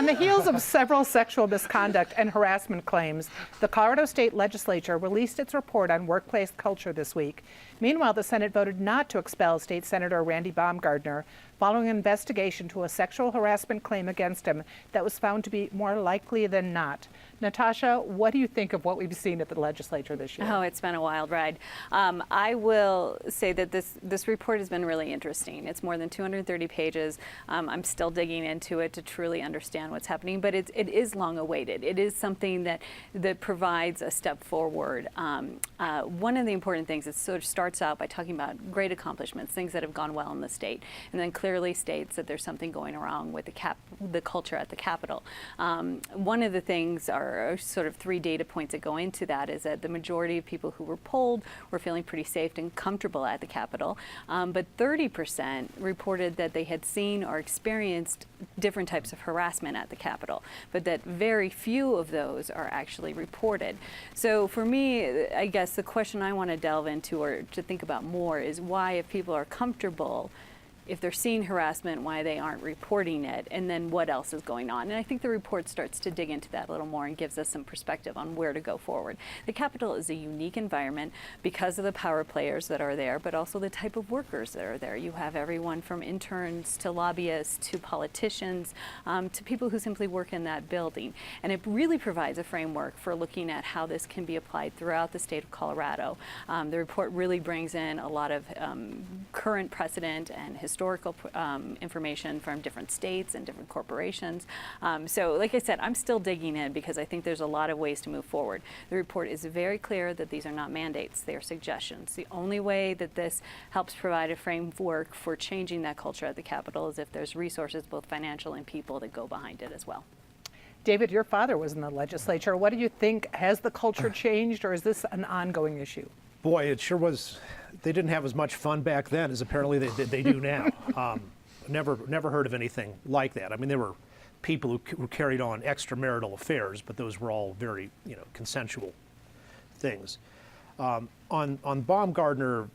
On the heels of several sexual misconduct and harassment claims, the Colorado State Legislature released its report on workplace culture this week. Meanwhile, the Senate voted not to expel State Senator Randy Baumgardner following an investigation to a sexual harassment claim against him that was found to be more likely than not. Natasha, what do you think of what we've seen at the legislature this year? Oh, it's been a wild ride. I will say that this report has been really interesting. It's more than 230 pages. I'm still digging into it to truly understand what's happening, but it is long awaited. It is something that provides a step forward. One of the important things is sort of starts out by talking about great accomplishments, things that have gone well in the state, and then clearly states that there's something going wrong with the culture at the Capitol. One of the things are sort of 3 data points that go into that is that the majority of people who were polled were feeling pretty safe and comfortable at the Capitol, but 30% reported that they had seen or experienced different types of harassment at the Capitol, but that very few of those are actually reported. So for me, I guess the question I want to delve into or to think about more is why, if people are comfortable, if they're seeing harassment, why they aren't reporting it, and then what else is going on. And I think the report starts to dig into that a little more and gives us some perspective on where to go forward. The Capitol is a unique environment because of the power players that are there, but also the type of workers that are there. You have everyone from interns to lobbyists to politicians to people who simply work in that building. And it really provides a framework for looking at how this can be applied throughout the state of Colorado. The report really brings in a lot of current precedent and historical information from different states and different corporations. So like I said, I'm still digging in because I think there's a lot of ways to move forward. The report is very clear that these are not mandates, they are suggestions. The only way that this helps provide a framework for changing that culture at the Capitol is if there's resources, both financial and people, that go behind it as well. David, your father was in the legislature. What do you think? Has the culture changed, or is this an ongoing issue? Boy, it sure was. They didn't have as much fun back then as apparently they do now. Never heard of anything like that. I mean, there were people who carried on extramarital affairs, but those were all very, consensual things. On Baumgardner,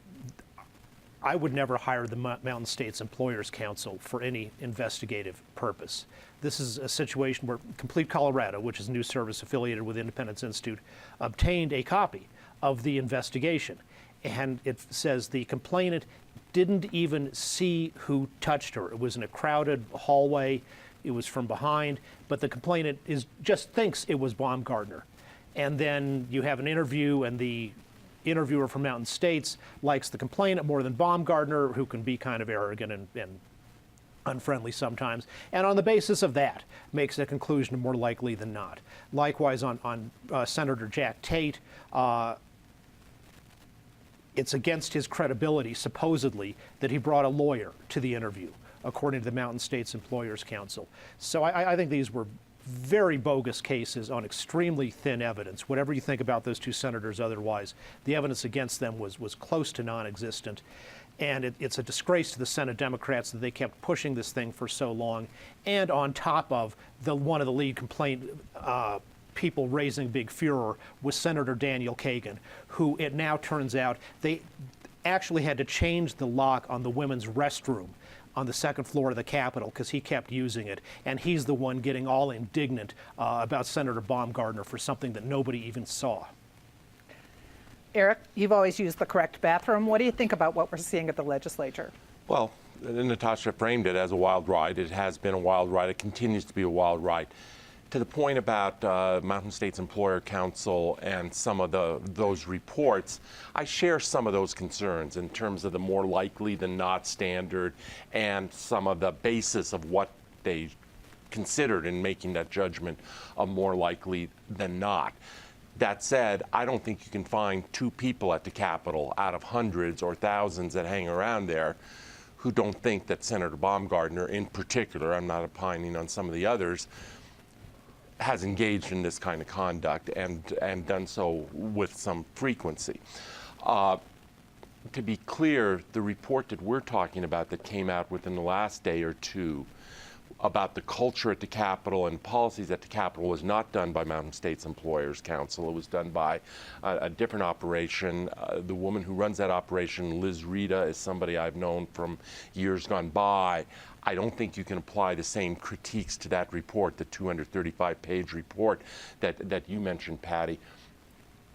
I would never hire the Mountain States Employers Council for any investigative purpose. This is a situation where Complete Colorado, which is a news service affiliated with Independence Institute, obtained a copy of the investigation. And it says the complainant didn't even see who touched her. It was in a crowded hallway. It was from behind, but the complainant just thinks it was Baumgardner. And then you have an interview, and the interviewer from Mountain States likes the complainant more than Baumgardner, who can be kind of arrogant and unfriendly sometimes, and on the basis of that makes a conclusion more likely than not. Likewise on Senator Jack Tate, it's against his credibility, supposedly, that he brought a lawyer to the interview, according to the Mountain States Employers Council. So I think these were very bogus cases on extremely thin evidence. Whatever you think about those 2 senators otherwise, the evidence against them was close to non-existent. And it's a disgrace to the Senate Democrats that they kept pushing this thing for so long. And on top of one of the lead complaint people raising big furor was Senator Daniel Kagan, who it now turns out they actually had to change the lock on the women's restroom on the 2nd floor of the Capitol because he kept using it. And he's the one getting all indignant about Senator Baumgardner for something that nobody even saw. Eric, you've always used the correct bathroom. What do you think about what we're seeing at the legislature? Well, Natasha framed it as a wild ride. It has been a wild ride. It continues to be a wild ride. To the point about Mountain States Employer Council and some of those reports, I share some of those concerns in terms of the more likely than not standard and some of the basis of what they considered in making that judgment of more likely than not. That said, I don't think you can find 2 people at the Capitol out of hundreds or thousands that hang around there who don't think that Senator Baumgardner in particular, I'm not opining on some of the others, has engaged in this kind of conduct and done so with some frequency. To be clear, the report that we're talking about that came out within the last day or two about the culture at the Capitol and policies at the Capitol was not done by Mountain States Employers Council. It was done by a different operation. The woman who runs that operation, Liz Rita, is somebody I've known from years gone by. I don't think you can apply the same critiques to that report, the 235-page report that you mentioned, Patty.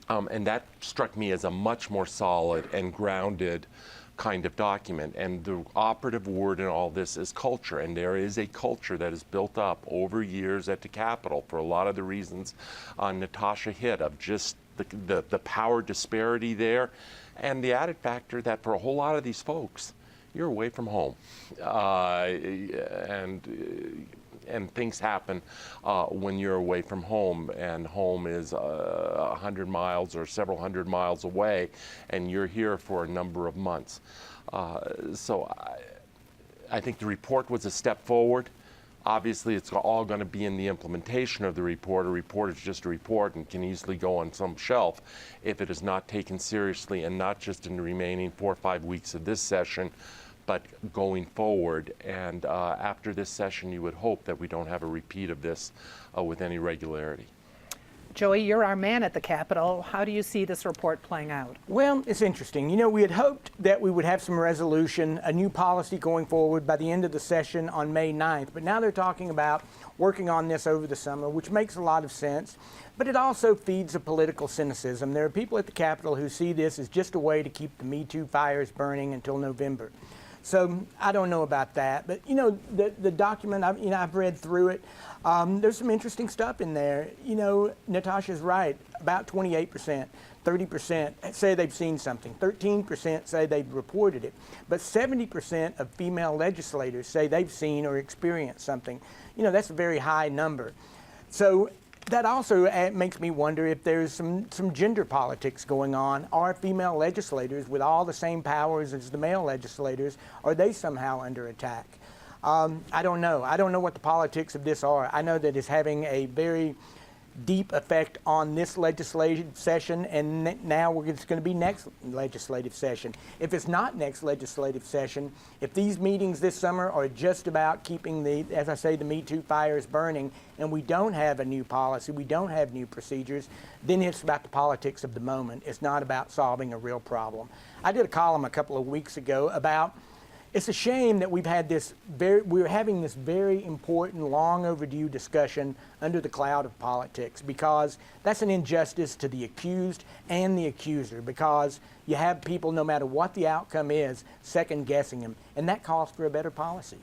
And that struck me as a much more solid and grounded kind of document. And the operative word in all this is culture. And there is a culture that is built up over years at the Capitol for a lot of the reasons Natasha hit, of just the power disparity there, and the added factor that for a whole lot of these folks, you're away from home. And things happen when you're away from home, and home is 100 miles or several hundred miles away, and you're here for a number of months. So I think the report was a step forward. Obviously, it's all going to be in the implementation of the report. A report is just a report and can easily go on some shelf if it is not taken seriously, and not just in the remaining 4 or 5 weeks of this session, but going forward. And after this session, you would hope that we don't have a repeat of this with any regularity. Joey, you're our man at the Capitol. How do you see this report playing out? Well, it's interesting. You know, we had hoped that we would have some resolution, a new policy going forward by the end of the session on May 9th. But now they're talking about working on this over the summer, which makes a lot of sense. But it also feeds a political cynicism. There are people at the Capitol who see this as just a way to keep the Me Too fires burning until November. So I don't know about that, but you know, the document, I've read through it. There's some interesting stuff in there. You know, Natasha's right. About 28%, 30% say they've seen something. 13% say they've reported it. But 70% of female legislators say they've seen or experienced something. You know, that's a very high number. So that also makes me wonder if there's some gender politics going on. Are female legislators, with all the same powers as the male legislators, are they somehow under attack? I don't know. I don't know what the politics of this are. I know that it's having a very deep effect on this legislative session, and now it's going to be next legislative session. If it's not next legislative session, if these meetings this summer are just about keeping the, as I say, the Me Too fires burning, and we don't have a new policy, we don't have new procedures, then it's about the politics of the moment. It's not about solving a real problem. I did a column a couple of weeks ago about it's a shame that we're having this very important, long overdue discussion under the cloud of politics, because that's an injustice to the accused and the accuser, because you have people, no matter what the outcome is, second guessing them, and that calls for a better policy.